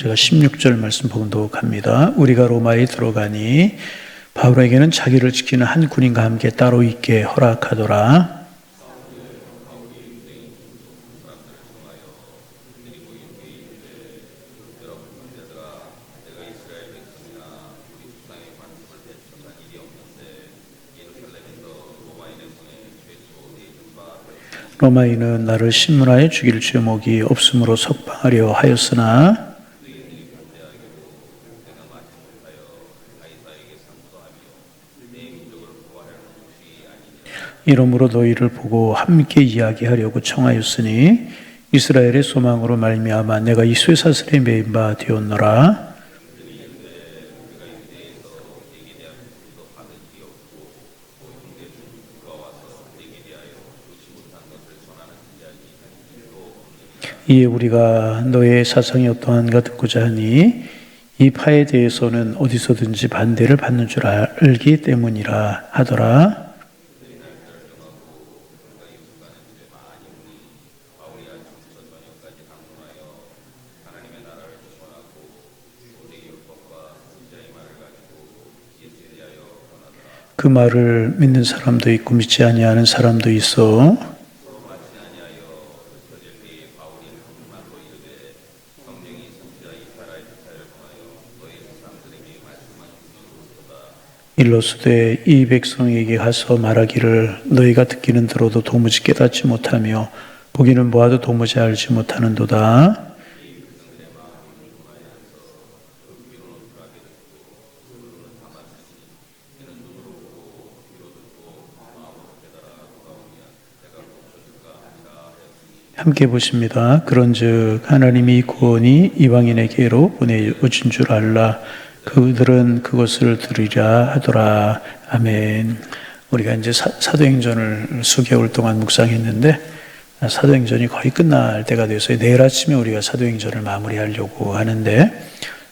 제가 16절 말씀 봉독합니다. 우리가 로마에 들어가니 바울에게는 자기를 지키는 한 군인과 함께 따로 있게 허락하더라. 로마인은 나를 신문하여 죽일 죄목이 없으므로 석방하려 하였으나 이러므로 너희를 보고 함께 이야기하려고 청하였으니 이스라엘의 소망으로 말미암아 내가 이 쇠사슬에 매인 바 되었노라. 이에 우리가 너의 사상이 어떠한가 듣고자 하니 이 파에 대해서는 어디서든지 반대를 받는 줄 알기 때문이라 하더라. 그 말을 믿는 사람도 있고 믿지 아니하는 사람도 있어. 일러스되 이 백성에게 가서 말하기를 너희가 듣기는 들어도 도무지 깨닫지 못하며 보기는 보아도 도무지 알지 못하는도다. 함께 보십니다. 그런즉 하나님이 구원이 이방인에게로 보내어진 줄 알라. 그들은 그것을 들으리라 하더라. 아멘. 우리가 이제 사도행전을 수개월 동안 묵상했는데 사도행전이 거의 끝날 때가 돼서 내일 아침에 우리가 사도행전을 마무리하려고 하는데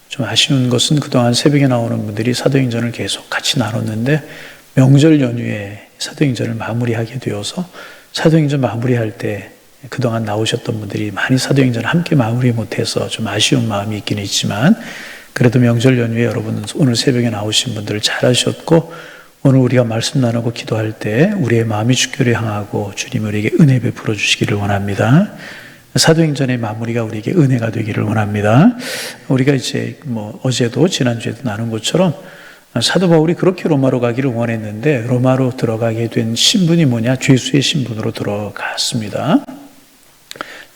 좀 아쉬운 것은 그동안 새벽에 나오는 분들이 사도행전을 계속 같이 나눴는데 명절 연휴에 사도행전을 마무리하게 되어서 사도행전 마무리할 때 그동안 나오셨던 분들이 많이 사도행전을 함께 마무리 못해서 좀 아쉬운 마음이 있긴 있지만 그래도 명절 연휴에 여러분 오늘 새벽에 나오신 분들 잘하셨고 오늘 우리가 말씀 나누고 기도할 때 우리의 마음이 주교를 향하고 주님 우리에게 은혜 베풀어 주시기를 원합니다. 사도행전의 마무리가 우리에게 은혜가 되기를 원합니다. 우리가 이제 어제도 지난주에도 나눈 것처럼 사도 바울이 그렇게 로마로 가기를 원했는데 로마로 들어가게 된 신분이 뭐냐? 죄수의 신분으로 들어갔습니다.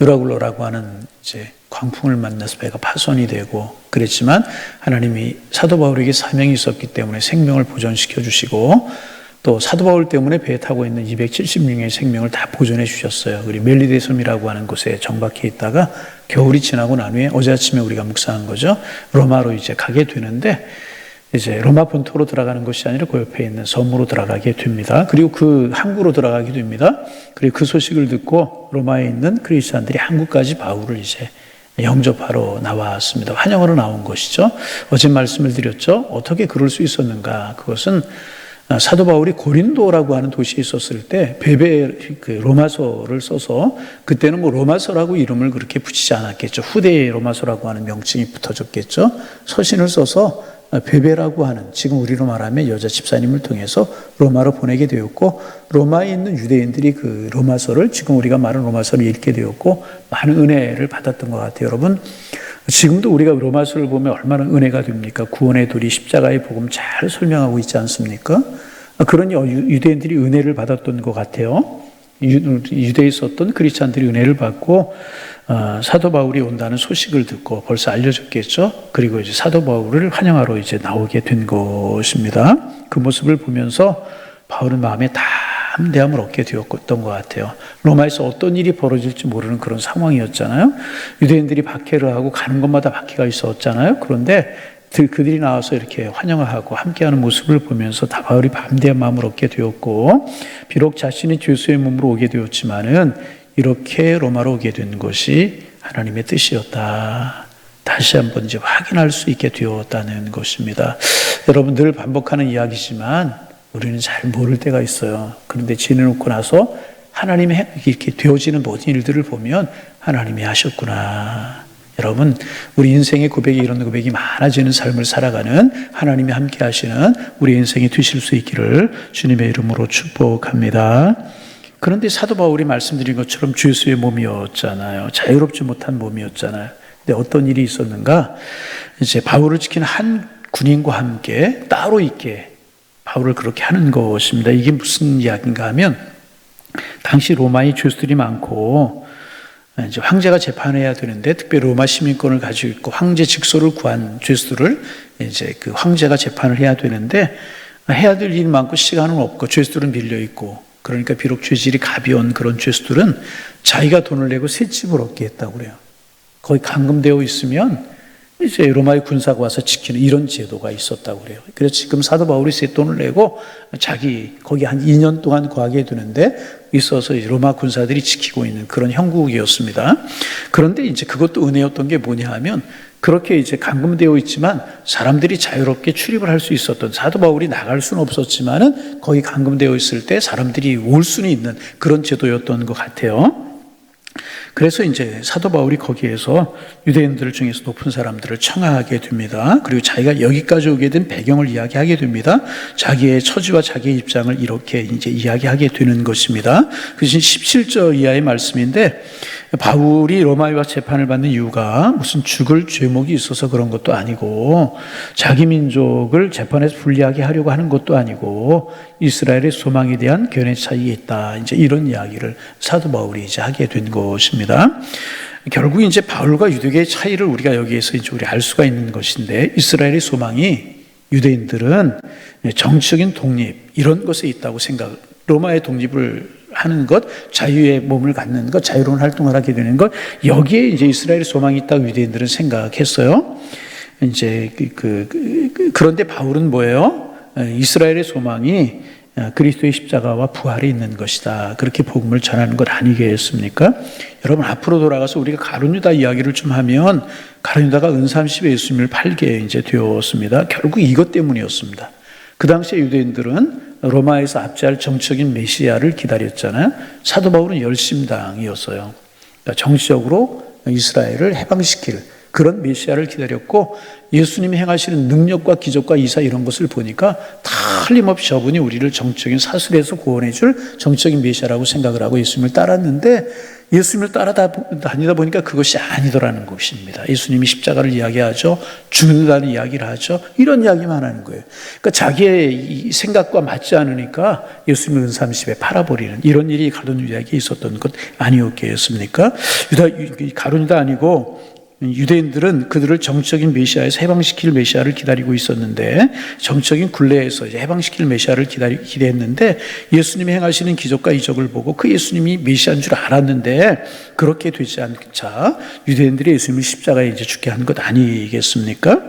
유라굴로라고 하는 이제 광풍을 만나서 배가 파손이 되고 그랬지만 하나님이 사도 바울에게 사명이 있었기 때문에 생명을 보존시켜 주시고 또 사도 바울 때문에 배에 타고 있는 270명의 생명을 다 보존해 주셨어요. 그리고 멜리데 섬이라고 하는 곳에 정박해 있다가 겨울이 지나고 난 후에 어제 아침에 우리가 묵상한 거죠. 로마로 이제 가게 되는데 이제 로마 본토로 들어가는 것이 아니라 그 옆에 있는 섬으로 들어가게 됩니다. 그리고 그 항구로 들어가게 됩니다. 그리고 그 소식을 듣고 로마에 있는 크리스찬들이 한국까지 바울을 이제 영접하러 나왔습니다. 환영하러 나온 것이죠. 어제 말씀을 드렸죠. 어떻게 그럴 수 있었는가? 그것은 사도 바울이 고린도라고 하는 도시에 있었을 때 로마서를 써서 그때는 로마서라고 이름을 그렇게 붙이지 않았겠죠. 후대에 로마서라고 하는 명칭이 붙어졌겠죠. 서신을 써서 베베라고 하는 지금 우리로 말하면 여자 집사님을 통해서 로마로 보내게 되었고 로마에 있는 유대인들이 그 로마서를 지금 우리가 말하는 로마서를 읽게 되었고 많은 은혜를 받았던 것 같아요. 여러분 지금도 우리가 로마서를 보면 얼마나 은혜가 됩니까? 구원의 도리 십자가의 복음 잘 설명하고 있지 않습니까? 그러니 유대인들이 은혜를 받았던 것 같아요. 유대에 있었던 크리스찬들이 은혜를 받고 사도 바울이 온다는 소식을 듣고 벌써 알려졌겠죠. 그리고 이제 사도 바울을 환영하러 이제 나오게 된 것입니다. 그 모습을 보면서 바울은 마음에 담대함을 얻게 되었던 것 같아요. 로마에서 어떤 일이 벌어질지 모르는 그런 상황이었잖아요. 유대인들이 박해를 하고 가는 곳마다 박해가 있었잖아요. 그런데 그들이 나와서 이렇게 환영을 하고 함께하는 모습을 보면서 바울이 담대한 마음을 얻게 되었고 비록 자신이 죄수의 몸으로 오게 되었지만은 이렇게 로마로 오게 된 것이 하나님의 뜻이었다. 다시 한번 이제 확인할 수 있게 되었다는 것입니다. 여러분 늘 반복하는 이야기지만 우리는 잘 모를 때가 있어요. 그런데 지내놓고 나서 하나님이 이렇게 되어지는 모든 일들을 보면 하나님이 하셨구나. 여러분, 우리 인생의 고백이 이런 고백이 많아지는 삶을 살아가는 하나님이 함께 하시는 우리 인생이 되실 수 있기를 주님의 이름으로 축복합니다. 그런데 사도 바울이 말씀드린 것처럼 주 예수의 몸이었잖아요. 자유롭지 못한 몸이었잖아요. 근데 어떤 일이 있었는가? 이제 바울을 지키는 한 군인과 함께 따로 있게 바울을 그렇게 하는 것입니다. 이게 무슨 이야기인가 하면, 당시 로마의 죄수들이 많고 이제 황제가 재판해야 되는데, 특별히 로마 시민권을 가지고 있고 황제 직소를 구한 죄수들을 이제 그 황제가 재판을 해야 되는데, 해야 될 일이 많고 시간은 없고 죄수들은 밀려 있고, 그러니까 비록 죄질이 가벼운 그런 죄수들은 자기가 돈을 내고 셋집을 얻게 했다고 그래요. 거의 감금되어 있으면 이제 로마의 군사가 와서 지키는 이런 제도가 있었다고 그래요. 그래서 지금 사도 바울이 셋돈을 내고 자기 거기 한 2년 동안 거하게 되는데 있어서 로마 군사들이 지키고 있는 그런 형국이었습니다. 그런데 이제 그것도 은혜였던 게 뭐냐 하면, 그렇게 이제 감금되어 있지만 사람들이 자유롭게 출입을 할 수 있었던, 사도 바울이 나갈 수는 없었지만은 거기 감금되어 있을 때 사람들이 올 수는 있는 그런 제도였던 것 같아요. 그래서 이제 사도 바울이 거기에서 유대인들 중에서 높은 사람들을 청하게 됩니다. 그리고 자기가 여기까지 오게 된 배경을 이야기하게 됩니다. 자기의 처지와 자기의 입장을 이렇게 이제 이야기하게 되는 것입니다. 그것이 17절 이하의 말씀인데, 바울이 로마와 재판을 받는 이유가 무슨 죽을 죄목이 있어서 그런 것도 아니고, 자기 민족을 재판에서 불리하게 하려고 하는 것도 아니고, 이스라엘의 소망에 대한 견해 차이가 있다. 이제 이런 이야기를 사도 바울이 이제 하게 된 것입니다. 결국 이제 바울과 유대교의 차이를 우리가 여기에서 이제 우리 알 수가 있는 것인데, 이스라엘의 소망이, 유대인들은 정치적인 독립 이런 것에 있다고 생각, 로마의 독립을 하는 것, 자유의 몸을 갖는 것, 자유로운 활동을 하게 되는 것, 여기에 이제 이스라엘의 소망이 있다고 유대인들은 생각했어요. 이제 그런데 바울은 뭐예요? 이스라엘의 소망이 그리스도의 십자가와 부활에 있는 것이다. 그렇게 복음을 전하는 것 아니겠습니까? 여러분, 앞으로 돌아가서 우리가 가룟 유다 이야기를 좀 하면, 가룟 유다가 은삼십에 예수님을 팔게 이제 되었습니다. 결국 이것 때문이었습니다. 그 당시에 유대인들은 로마에서 압제할 정치적인 메시아를 기다렸잖아요. 사도 바울은 열심당이었어요. 그러니까 정치적으로 이스라엘을 해방시킬 그런 메시아를 기다렸고, 예수님이 행하시는 능력과 기적과 이사 이런 것을 보니까 틀림없이 저분이 우리를 정치적인 사슬에서 구원해 줄 정치적인 메시아라고 생각을 하고 예수님을 따랐는데, 예수님을 따라다니다 보니까 그것이 아니더라는 것입니다. 예수님이 십자가를 이야기하죠. 죽는다는 이야기를 하죠. 이런 이야기만 하는 거예요. 그러니까 자기의 생각과 맞지 않으니까 예수님을 은삼십에 팔아버리는 이런 일이 가룟 유다에게 있었던 것 아니었겠습니까? 가룟 유다 아니고 유대인들은 그들을 정치적인 메시아에서 해방시킬 메시아를 기다리고 있었는데, 정치적인 굴레에서 이제 해방시킬 메시아를 기대했는데, 예수님이 행하시는 기적과 이적을 보고 그 예수님이 메시아인 줄 알았는데, 그렇게 되지 않자 유대인들이 예수님을 십자가에 이제 죽게 한 것 아니겠습니까?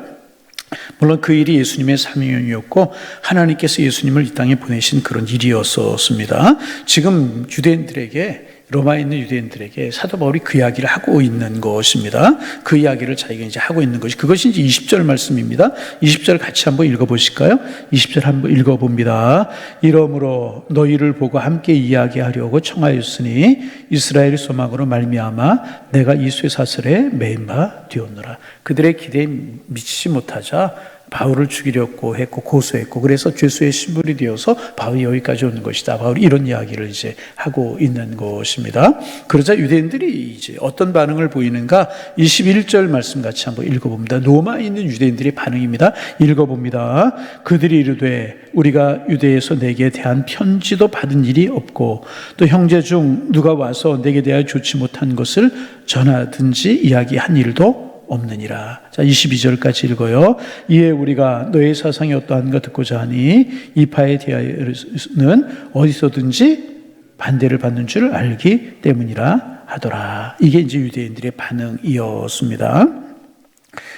물론 그 일이 예수님의 사명이었고 하나님께서 예수님을 이 땅에 보내신 그런 일이었습니다. 지금 유대인들에게, 로마에 있는 유대인들에게 사도 바울이 그 이야기를 하고 있는 것입니다. 그 이야기를 자기가 이제 하고 있는 것이, 그것이 이제 20절 말씀입니다. 20절 같이 한번 읽어보실까요? 20절 한번 읽어봅니다. 이러므로 너희를 보고 함께 이야기하려고 청하였으니 이스라엘의 소망으로 말미암아 내가 이 쇠사슬에 매인 바 되었노라. 그들의 기대에 미치지 못하자 바울을 죽이려고 했고 고소했고, 그래서 죄수의 신분이 되어서 바울이 여기까지 오는 것이다. 바울이 이런 이야기를 이제 하고 있는 것입니다. 그러자 유대인들이 이제 어떤 반응을 보이는가? 21절 말씀 같이 한번 읽어봅니다. 로마에 있는 유대인들의 반응입니다. 읽어봅니다. 그들이 이르되 우리가 유대에서 내게 대한 편지도 받은 일이 없고 또 형제 중 누가 와서 내게 대하여 좋지 못한 것을 전하든지 이야기한 일도 없느니라. 자, 22절까지 읽어요. 이에 우리가 너의 사상이 어떠한가 듣고자 하니 이파에 대하여는 어디서든지 반대를 받는 줄 알기 때문이라 하더라. 이게 이제 유대인들의 반응이었습니다.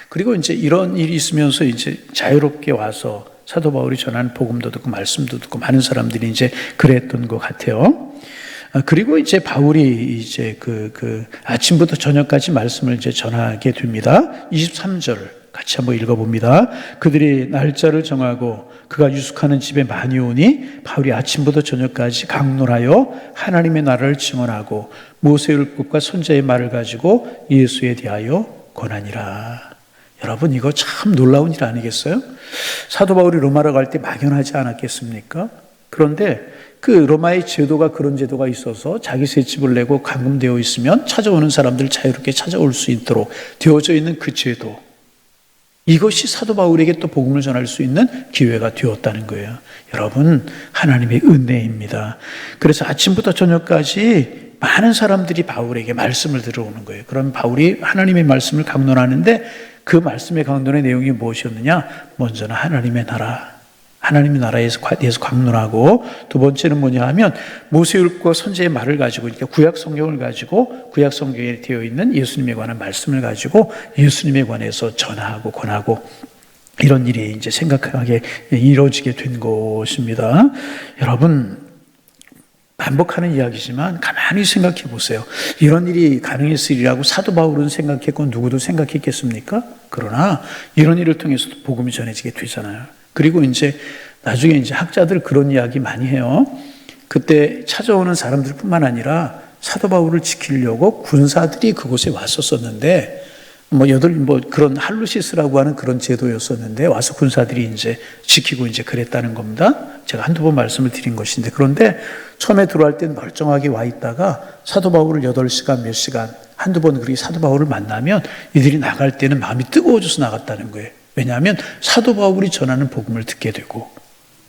그리고 이제 이런 일이 있으면서 이제 자유롭게 와서 사도 바울이 전하는 복음도 듣고 말씀도 듣고 많은 사람들이 이제 그랬던 것 같아요. 그리고 이제 바울이 이제 아침부터 저녁까지 말씀을 이제 전하게 됩니다. 23절 같이 한번 읽어봅니다. 그들이 날짜를 정하고 그가 유숙하는 집에 많이 오니 바울이 아침부터 저녁까지 강론하여 하나님의 나라를 증언하고 모세율법과 선지자의 말을 가지고 예수에 대하여 고난이라. 여러분, 이거 참 놀라운 일 아니겠어요? 사도 바울이 로마로 갈 때 막연하지 않았겠습니까? 그런데 그 로마의 제도가 그런 제도가 있어서 자기 세집을 내고 감금되어 있으면 찾아오는 사람들 자유롭게 찾아올 수 있도록 되어져 있는 그 제도, 이것이 사도 바울에게 또 복음을 전할 수 있는 기회가 되었다는 거예요. 여러분, 하나님의 은혜입니다. 그래서 아침부터 저녁까지 많은 사람들이 바울에게 말씀을 들어오는 거예요. 그럼 바울이 하나님의 말씀을 강론하는데 그 말씀의 강론의 내용이 무엇이었느냐? 먼저는 하나님의 나라, 하나님의 나라에 대해서 강론하고, 두 번째는 뭐냐 하면 모세율과 선지의 말을 가지고, 그러니까 구약 성경을 가지고 구약 성경에 되어 있는 예수님에 관한 말씀을 가지고 예수님에 관해서 전하고 권하고, 이런 일이 이제 생각하게 이루어지게 된 것입니다. 여러분, 반복하는 이야기지만 가만히 생각해 보세요. 이런 일이 가능했으리라고 사도 바울은 생각했고 누구도 생각했겠습니까? 그러나 이런 일을 통해서도 복음이 전해지게 되잖아요. 그리고 이제 나중에 이제 학자들 그런 이야기 많이 해요. 그때 찾아오는 사람들뿐만 아니라 사도 바울을 지키려고 군사들이 그곳에 왔었었는데, 그런 할루시스라고 하는 그런 제도였었는데, 와서 군사들이 이제 지키고 이제 그랬다는 겁니다. 제가 한두 번 말씀을 드린 것인데, 그런데 처음에 들어갈 땐 멀쩡하게 와 있다가 사도 바울을 8시간 몇 시간 한두 번 그렇게 사도 바울을 만나면 이들이 나갈 때는 마음이 뜨거워져서 나갔다는 거예요. 왜냐하면 사도 바울이 전하는 복음을 듣게 되고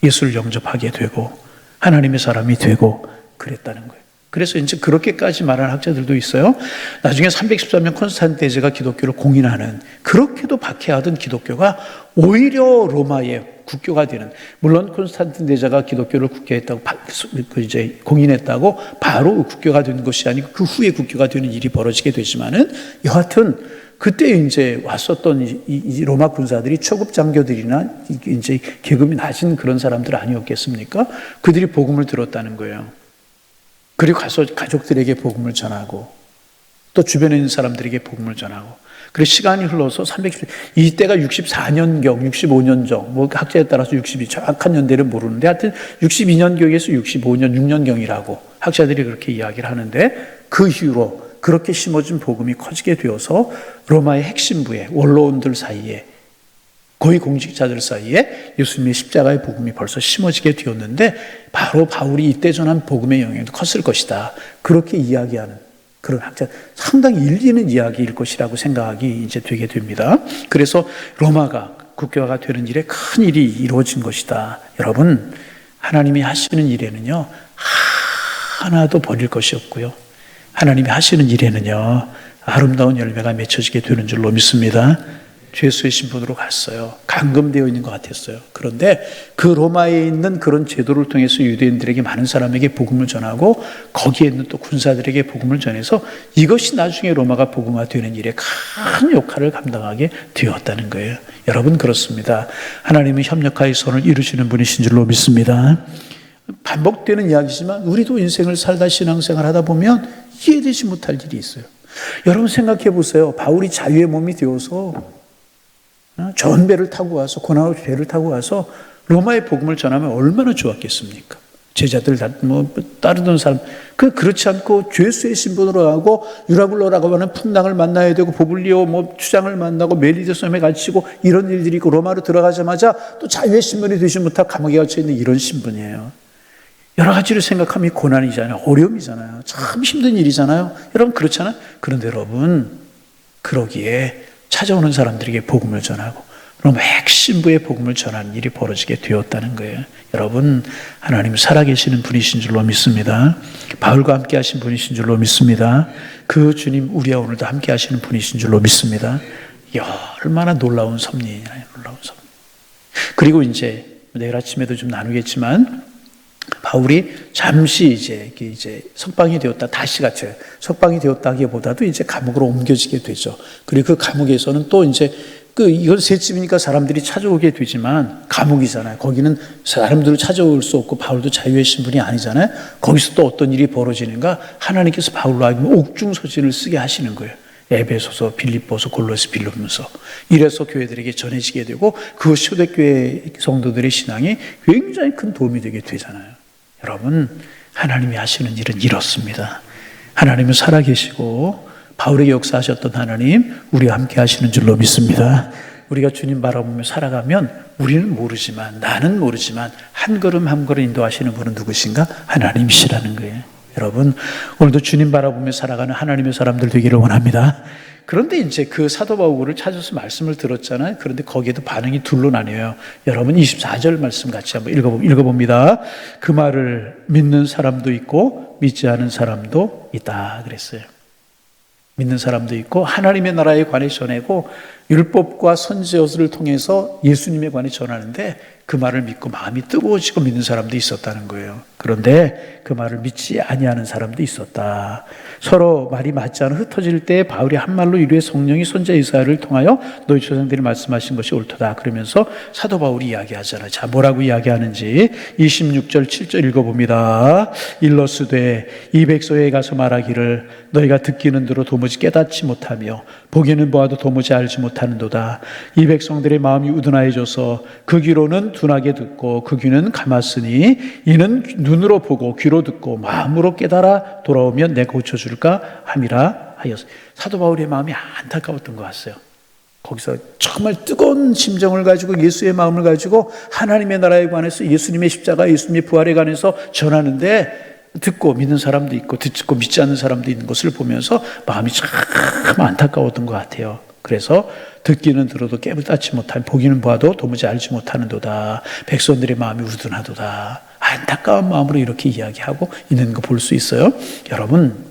예수를 영접하게 되고 하나님의 사람이 되고 그랬다는 거예요. 그래서 이제 그렇게까지 말하는 학자들도 있어요. 나중에 313년 콘스탄틴 대제가 기독교를 공인하는, 그렇게도 박해하던 기독교가 오히려 로마의 국교가 되는, 물론 콘스탄틴 대제가 기독교를 국교했다고 이제 공인했다고 바로 국교가 된 것이 아니고 그 후에 국교가 되는 일이 벌어지게 되지만은, 여하튼 그때 이제 왔었던 이 로마 군사들이 초급 장교들이나 이제 계급이 낮은 그런 사람들 아니었겠습니까? 그들이 복음을 들었다는 거예요. 그리고 가서 가족들에게 복음을 전하고 또 주변에 있는 사람들에게 복음을 전하고, 그래서 시간이 흘러서 이때가 64년경, 65년경, 학자에 따라서 62, 정확한 연대는 모르는데 하여튼 62년경에서 65년, 6년경이라고 학자들이 그렇게 이야기를 하는데, 그 이후로 그렇게 심어진 복음이 커지게 되어서 로마의 핵심부에, 원로원들 사이에, 고위 공직자들 사이에 예수님의 십자가의 복음이 벌써 심어지게 되었는데, 바로 바울이 이때 전한 복음의 영향도 컸을 것이다, 그렇게 이야기하는 그런 학자, 상당히 일리 있는 이야기일 것이라고 생각이 이제 되게 됩니다. 그래서 로마가 국교화가 되는 일에 큰 일이 이루어진 것이다. 여러분, 하나님이 하시는 일에는요 하나도 버릴 것이 없고요, 하나님이 하시는 일에는요 아름다운 열매가 맺혀지게 되는 줄로 믿습니다. 죄수의 신분으로 갔어요. 감금되어 있는 것 같았어요. 그런데 그 로마에 있는 그런 제도를 통해서 유대인들에게, 많은 사람에게 복음을 전하고 거기에 있는 또 군사들에게 복음을 전해서 이것이 나중에 로마가 복음화되는 일에 큰 역할을 감당하게 되었다는 거예요. 여러분, 그렇습니다. 하나님은 협력하여 선을 이루시는 분이신 줄로 믿습니다. 반복되는 이야기지만 우리도 인생을 살다 신앙생활 하다 보면 이해되지 못할 일이 있어요. 여러분 생각해 보세요. 바울이 자유의 몸이 되어서 좋은 배를 타고 와서, 고난의 배를 타고 와서 로마의 복음을 전하면 얼마나 좋았겠습니까? 제자들 따르던 사람, 그렇지 않고 죄수의 신분으로 하고 유라굴로라고 하는 풍랑을 만나야 되고 보블리오 추장을 만나고 멜리데 섬에 갇히고 이런 일들이 있고, 로마로 들어가자마자 또 자유의 신분이 되지 못하고 감옥에 갇혀 있는 이런 신분이에요. 여러 가지를 생각하면 고난이잖아요. 어려움이잖아요. 참 힘든 일이잖아요. 여러분, 그렇잖아요. 그런데 여러분, 그러기에 찾아오는 사람들에게 복음을 전하고 로마 핵심부의 복음을 전하는 일이 벌어지게 되었다는 거예요. 여러분, 하나님 살아계시는 분이신 줄로 믿습니다. 바울과 함께 하신 분이신 줄로 믿습니다. 그 주님 우리와 오늘도 함께 하시는 분이신 줄로 믿습니다. 얼마나 놀라운 섭리냐요, 놀라운 섭리. 그리고 이제 내일 아침에도 좀 나누겠지만, 바울이 잠시 이제 석방이 되었다, 다시 갇혀요. 석방이 되었다기보다도 이제 감옥으로 옮겨지게 되죠. 그리고 그 감옥에서는 또 이제 이건 셋집이니까 사람들이 찾아오게 되지만 감옥이잖아요. 거기는 사람들을 찾아올 수 없고 바울도 자유의 신분이 아니잖아요. 거기서 또 어떤 일이 벌어지는가? 하나님께서 바울로 하여금 옥중서신을 쓰게 하시는 거예요. 에베소서, 빌립보서, 골로새, 빌립보서. 이래서 교회들에게 전해지게 되고 그 초대교회 성도들의 신앙이 굉장히 큰 도움이 되게 되잖아요. 여러분, 하나님이 하시는 일은 이렇습니다. 하나님은 살아계시고 바울에게 역사하셨던 하나님, 우리와 함께 하시는 줄로 믿습니다. 우리가 주님 바라보며 살아가면 우리는 모르지만, 나는 모르지만 한 걸음 한 걸음 인도하시는 분은 누구신가? 하나님이시라는 거예요. 여러분, 오늘도 주님 바라보며 살아가는 하나님의 사람들 되기를 원합니다. 그런데 이제 그 사도 바울을 찾아서 말씀을 들었잖아요. 그런데 거기에도 반응이 둘로 나뉘어요. 여러분 24절 말씀 같이 한번 읽어봅니다. 그 말을 믿는 사람도 있고 믿지 않은 사람도 있다 그랬어요. 믿는 사람도 있고 하나님의 나라에 관해 전하고 율법과 선지서를 통해서 예수님에 관해 전하는데 그 말을 믿고 마음이 뜨거워지고 믿는 사람도 있었다는 거예요. 그런데 그 말을 믿지 아니하는 사람도 있었다. 서로 말이 맞지 않아 흩어질 때 바울이 한 말로 이루의 성령이 선지자 이사야를 통하여 너희 조상들이 말씀하신 것이 옳도다. 그러면서 사도 바울이 이야기하잖아요. 자, 뭐라고 이야기하는지 26절 7절 읽어봅니다. 일러스되 이 백성에 가서 말하기를 너희가 듣기는 들어 도무지 깨닫지 못하며 보기는 보아도 도무지 알지 못하는도다. 이 백성들의 마음이 우둔하여져서 그 귀로는 둔하게 듣고 그 귀는 감았으니 이는 눈으로 보고 귀로 듣고 마음으로 깨달아 돌아오면 내가 고쳐줄까 함이라 하였어요. 사도 바울의 마음이 안타까웠던 것 같아요. 거기서 정말 뜨거운 심정을 가지고 예수의 마음을 가지고 하나님의 나라에 관해서 예수님의 십자가, 예수님의 부활에 관해서 전하는데 듣고 믿는 사람도 있고 듣고 믿지 않는 사람도 있는 것을 보면서 마음이 참 안타까웠던 것 같아요. 그래서 듣기는 들어도 깨닫지 못하며 보기는 봐도 도무지 알지 못하는도다. 백성들의 마음이 우둔하도다. 안타까운 마음으로 이렇게 이야기하고 있는 거 볼 수 있어요. 여러분,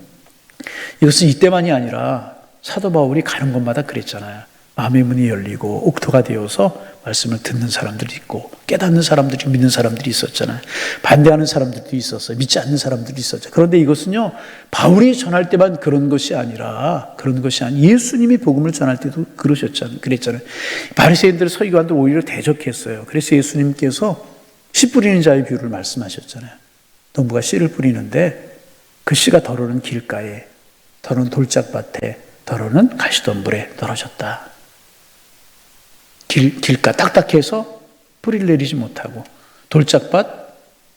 이것은 이때만이 아니라 사도 바울이 가는 곳마다 그랬잖아요. 마음의 문이 열리고 옥토가 되어서 말씀을 듣는 사람들이 있고 깨닫는 사람들이 믿는 사람들이 있었잖아요. 반대하는 사람들도 있었어요. 믿지 않는 사람들도 있었죠. 그런데 이것은요, 바울이 전할 때만 그런 것이 아니라 예수님이 복음을 전할 때도 그랬잖아요. 바리새인들 서기관들 오히려 대적했어요. 그래서 예수님께서 씨 뿌리는 자의 비유를 말씀하셨잖아요. 농부가 씨를 뿌리는데 그 씨가 더러는 길가에, 더러는 돌짝밭에, 더러는 가시덤불에 떨어졌다. 길가 딱딱해서 뿌리를 내리지 못하고 돌짝밭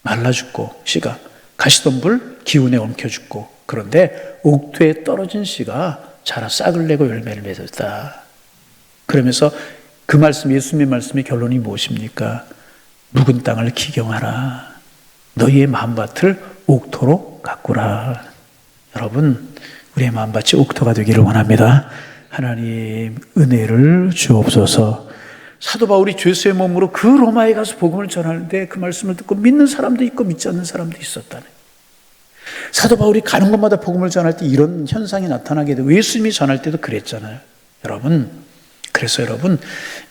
말라 죽고 씨가 가시덤불 기운에 엉켜 죽고 그런데 옥토에 떨어진 씨가 자라 싹을 내고 열매를 맺었다. 그러면서 그 말씀 예수님의 말씀의 결론이 무엇입니까? 묵은 땅을 기경하라. 너희의 마음밭을 옥토로 가꾸라. 여러분, 우리의 마음밭이 옥토가 되기를 원합니다. 하나님 은혜를 주옵소서. 사도 바울이 죄수의 몸으로 그 로마에 가서 복음을 전하는데 그 말씀을 듣고 믿는 사람도 있고 믿지 않는 사람도 있었다네. 사도 바울이 가는 곳마다 복음을 전할 때 이런 현상이 나타나게 되고 예수님이 전할 때도 그랬잖아요. 그래서 여러분,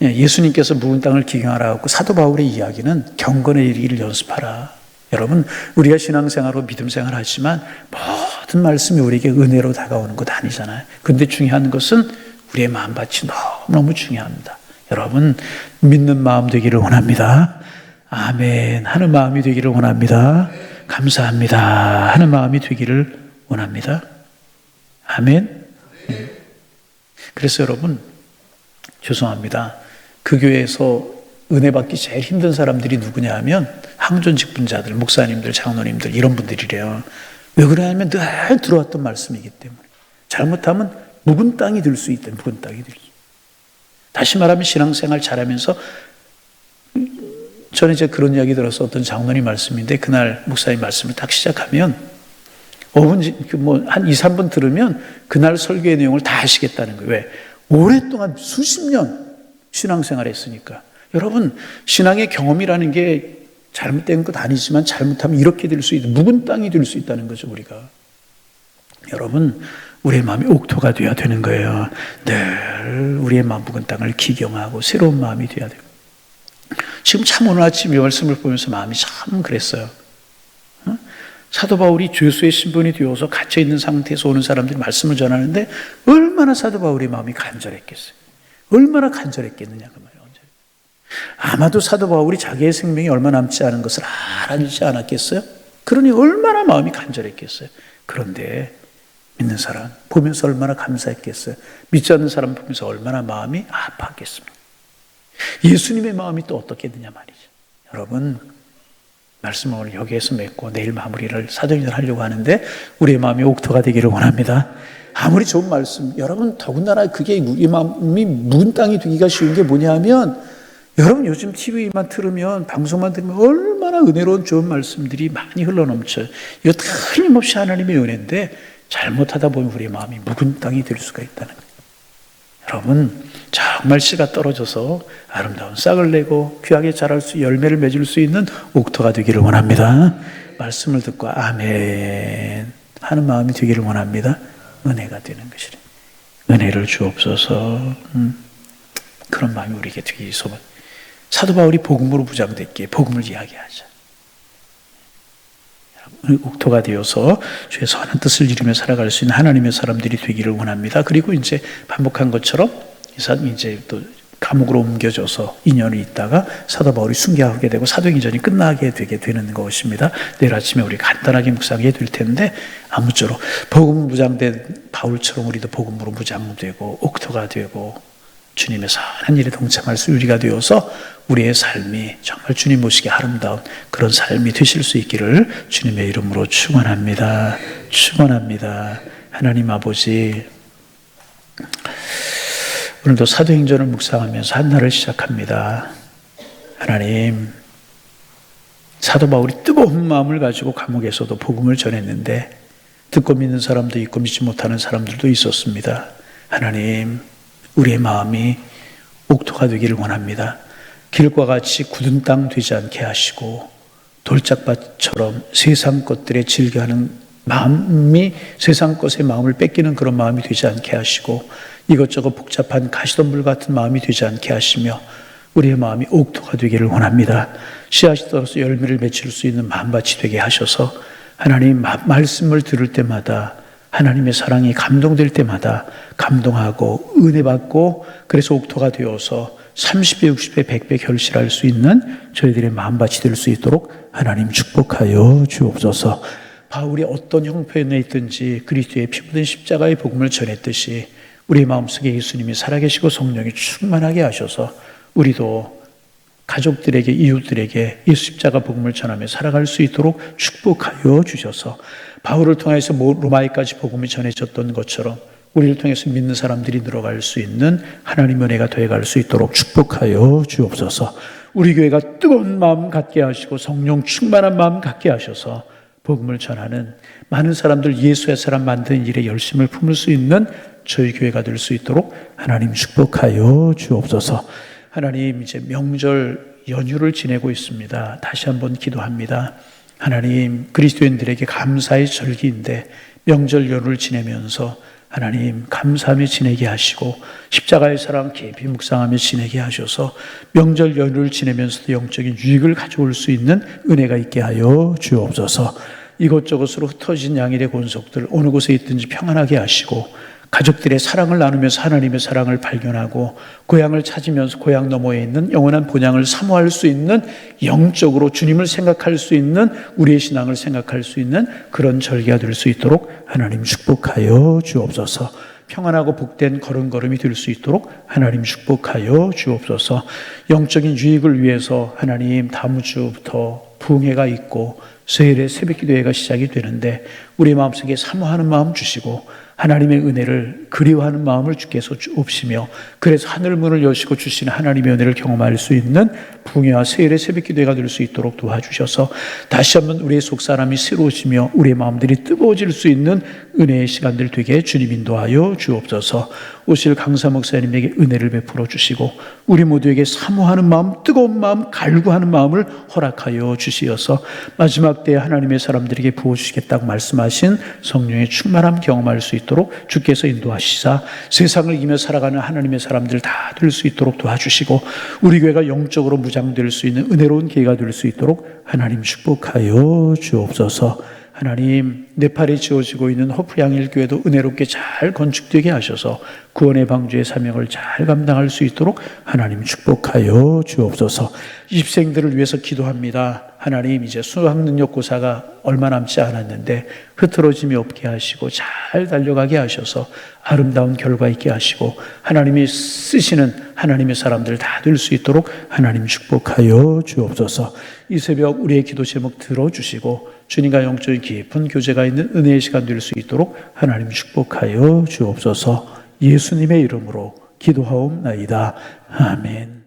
예수님께서 묵은 땅을 기경하라고 사도 바울의 이야기는 경건에 이르기를 연습하라. 여러분, 우리가 신앙생활로 믿음생활 하지만 모든 말씀이 우리에게 은혜로 다가오는 것 아니잖아요. 그런데 중요한 것은 우리의 마음밭이 너무너무 중요합니다. 여러분, 믿는 마음 되기를 원합니다. 아멘 하는 마음이 되기를 원합니다. 감사합니다 하는 마음이 되기를 원합니다. 아멘. 그래서 여러분, 죄송합니다. 그 교회에서 은혜 받기 제일 힘든 사람들이 누구냐 하면 항존 직분자들, 목사님들, 장로님들 이런 분들이래요. 왜 그러냐면 늘 들어왔던 말씀이기 때문에. 잘못하면 묵은 땅이 될 수 있다. 묵은 땅이 될 수. 다시 말하면 신앙생활 잘하면서 저는 이제 그런 이야기 들어서 어떤 장로님 말씀인데 그날 목사님 말씀을 딱 시작하면 5분, 한 2, 3분 들으면 그날 설교의 내용을 다 아시겠다는 거예요. 왜? 오랫동안 수십 년 신앙생활 했으니까. 여러분, 신앙의 경험이라는 게 잘못된 것 아니지만 잘못하면 이렇게 될 수 있다. 묵은 땅이 될 수 있다는 거죠, 우리가. 여러분, 우리의 마음이 옥토가 되어야 되는 거예요. 늘 우리의 마음 묵은 땅을 기경하고 새로운 마음이 되어야 돼요. 지금 참 오늘 아침 이 말씀을 보면서 마음이 참 그랬어요. 사도 바울이 죄수의 신분이 되어서 갇혀있는 상태에서 오는 사람들이 말씀을 전하는데 얼마나 사도 바울의 마음이 간절했겠어요. 얼마나 간절했겠느냐 그 말이에요. 아마도 사도 바울이 자기의 생명이 얼마 남지 않은 것을 알지 않았겠어요? 그러니 얼마나 마음이 간절했겠어요. 그런데 믿는 사람 보면서 얼마나 감사했겠어요. 믿지 않는 사람 보면서 얼마나 마음이 아팠겠습니까? 예수님의 마음이 또 어떻겠느냐 말이죠. 여러분, 말씀을 오늘 여기에서 맺고 내일 마무리를 사도행전을 하려고 하는데 우리의 마음이 옥토가 되기를 원합니다. 아무리 좋은 말씀, 여러분 더군다나 그게 우리 마음이 묵은 땅이 되기가 쉬운 게 뭐냐면, 여러분 요즘 TV만 틀으면, 방송만 들으면 얼마나 은혜로운 좋은 말씀들이 많이 흘러넘쳐요. 이거 틀림없이 하나님의 은혜인데 잘못하다 보면 우리의 마음이 묵은 땅이 될 수가 있다는 거예요. 여러분 정말 씨가 떨어져서 아름다운 싹을 내고 귀하게 자랄 수, 열매를 맺을 수 있는 옥토가 되기를 원합니다. 말씀을 듣고 아멘 하는 마음이 되기를 원합니다. 은혜가 되는 것이래. 은혜를 주옵소서. 그런 마음이 우리에게 되기 소원. 사도 바울이 복음으로 무장됐기에 복음을 이야기하자. 옥토가 되어서 주의 선한 뜻을 이루며 살아갈 수 있는 하나님의 사람들이 되기를 원합니다. 그리고 이제 반복한 것처럼 이 사람이 이제 또 감옥으로 옮겨져서 2년을 있다가 사도 바울이 순교하게 되고 사도행전이 끝나게 되게 되는 것입니다. 내일 아침에 우리 간단하게 묵상하게 될 텐데, 아무쪼록 복음 무장된 바울처럼 우리도 복음으로 무장되고 옥토가 되고 주님의 선한 일에 동참할 수 우리가 되어서 우리의 삶이 정말 주님 모시기 아름다운 그런 삶이 되실 수 있기를 주님의 이름으로 축원합니다. 축원합니다. 하나님 아버지, 오늘도 사도행전을 묵상하면서 한 날을 시작합니다. 하나님, 사도 바울이 뜨거운 마음을 가지고 감옥에서도 복음을 전했는데 듣고 믿는 사람도 있고 믿지 못하는 사람들도 있었습니다. 하나님, 우리의 마음이 옥토가 되기를 원합니다. 길과 같이 굳은 땅 되지 않게 하시고 돌짝밭처럼 세상 것들에 즐겨하는 마음이 세상 것의 마음을 뺏기는 그런 마음이 되지 않게 하시고 이것저것 복잡한 가시덤불 같은 마음이 되지 않게 하시며 우리의 마음이 옥토가 되기를 원합니다. 씨앗이 떨어서 열매를 맺을 수 있는 마음밭이 되게 하셔서 하나님 말씀을 들을 때마다 하나님의 사랑이 감동될 때마다 감동하고 은혜받고 그래서 옥토가 되어서 30배, 60배, 100배 결실할 수 있는 저희들의 마음밭이 될 수 있도록 하나님 축복하여 주옵소서. 바울이 어떤 형편에 있든지 그리스도의 피 묻은 십자가의 복음을 전했듯이 우리의 마음속에 예수님이 살아계시고 성령이 충만하게 하셔서 우리도 가족들에게 이웃들에게 예수 십자가 복음을 전하며 살아갈 수 있도록 축복하여 주셔서 바울을 통해서 로마에까지 복음이 전해졌던 것처럼 우리를 통해서 믿는 사람들이 늘어갈 수 있는 하나님의 은혜가 되어갈 수 있도록 축복하여 주옵소서. 우리 교회가 뜨거운 마음 갖게 하시고 성령 충만한 마음 갖게 하셔서 복음을 전하는 많은 사람들 예수의 사람 만드는 일에 열심을 품을 수 있는 저희 교회가 될 수 있도록 하나님 축복하여 주옵소서. 하나님, 이제 명절 연휴를 지내고 있습니다. 다시 한번 기도합니다. 하나님, 그리스도인들에게 감사의 절기인데 명절 연휴를 지내면서 하나님 감사하며 지내게 하시고 십자가의 사랑 깊이 묵상하며 지내게 하셔서 명절 연휴를 지내면서도 영적인 유익을 가져올 수 있는 은혜가 있게 하여 주옵소서. 이곳저곳으로 흩어진 양일의 권속들 어느 곳에 있든지 평안하게 하시고 가족들의 사랑을 나누면서 하나님의 사랑을 발견하고 고향을 찾으면서 고향 너머에 있는 영원한 본향을 사모할 수 있는 영적으로 주님을 생각할 수 있는 우리의 신앙을 생각할 수 있는 그런 절기가 될 수 있도록 하나님 축복하여 주옵소서. 평안하고 복된 걸음걸음이 될 수 있도록 하나님 축복하여 주옵소서. 영적인 유익을 위해서 하나님 다음 주부터 부흥회가 있고 수요일에 새벽기도회가 시작이 되는데 우리 마음속에 사모하는 마음 주시고 하나님의 은혜를 그리워하는 마음을 주께서 주옵시며 그래서 하늘 문을 여시고 주시는 하나님의 은혜를 경험할 수 있는 부흥회와 세일의 새벽기도회가 될 수 있도록 도와주셔서 다시 한번 우리의 속사람이 새로워지며 우리의 마음들이 뜨거워질 수 있는 은혜의 시간들 되게 주님 인도하여 주옵소서. 오실 강사 목사님에게 은혜를 베풀어 주시고 우리 모두에게 사모하는 마음, 뜨거운 마음, 갈구하는 마음을 허락하여 주시어서 마지막 때에 하나님의 사람들에게 부어주시겠다고 말씀하신 성령의 충만함 경험할 수 있도록 주께서 인도하시사 세상을 이기며 살아가는 하나님의 사람들 다 될 수 있도록 도와주시고 우리 교회가 영적으로 무장될 수 있는 은혜로운 기회가 될 수 있도록 하나님 축복하여 주옵소서. 하나님, 네팔에 지어지고 있는 허프양일교회도 은혜롭게 잘 건축되게 하셔서 구원의 방주의 사명을 잘 감당할 수 있도록 하나님 축복하여 주옵소서. 입생들을 위해서 기도합니다. 하나님, 이제 수학능력고사가 얼마 남지 않았는데 흐트러짐이 없게 하시고 잘 달려가게 하셔서 아름다운 결과 있게 하시고 하나님이 쓰시는 하나님의 사람들 다 될 수 있도록 하나님 축복하여 주옵소서. 이 새벽 우리의 기도 제목 들어주시고 주님과 영적인 깊은 교제가 살아있는 은혜의 시간 될 수 있도록 하나님 축복하여 주옵소서. 예수님의 이름으로 기도하옵나이다. 아멘.